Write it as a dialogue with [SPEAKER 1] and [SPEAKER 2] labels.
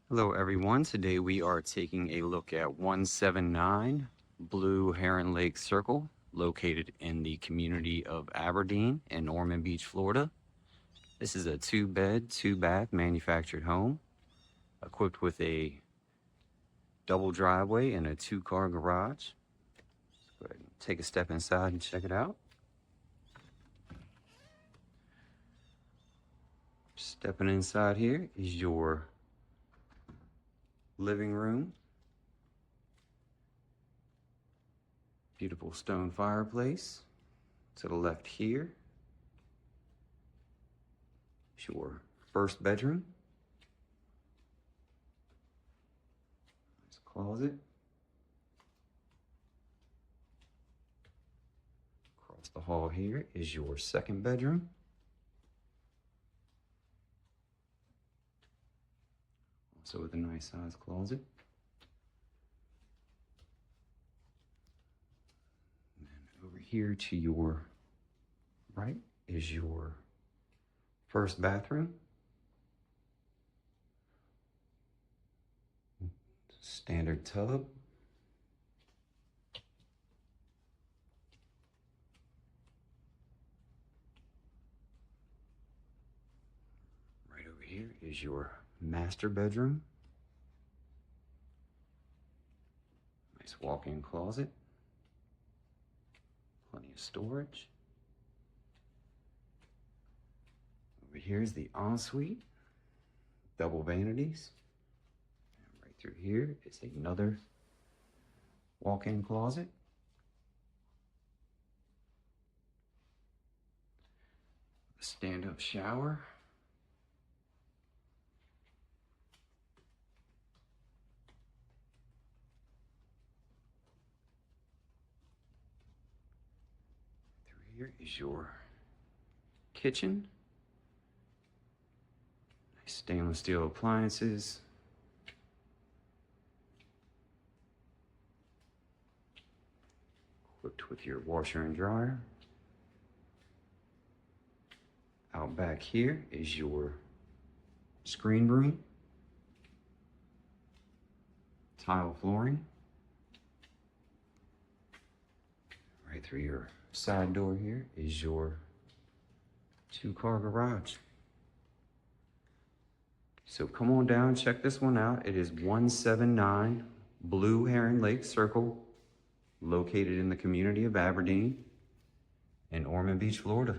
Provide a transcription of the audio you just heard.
[SPEAKER 1] Hello everyone, today we are taking a look at 179 Blue Heron Lake Circle, located in the community of Aberdeen in Ormond Beach, Florida. This is a 2-bed, 2-bath manufactured home, equipped with a double driveway and a 2-car garage. Let's go ahead and take a step inside and check it out. Stepping inside here is your living room. Beautiful stone fireplace. To the left here is your first bedroom. Nice closet. Across the hall here is your second bedroom. Also with a nice sized closet. And then over here to your right is your first bathroom. Standard tub. Right over here is your master bedroom. Nice walk-in closet. Plenty of storage. Over here is the ensuite. Double vanities. And right through here is another walk-in closet. A stand-up shower. Here is your kitchen. Nice stainless steel appliances. Equipped with your washer and dryer. Out back here is your screen room. Tile flooring. Right through your side door here is your 2-car garage. So come on down, check this one out. It is 179 Blue Heron Lake Circle, located in the community of Aberdeen in Ormond Beach, Florida.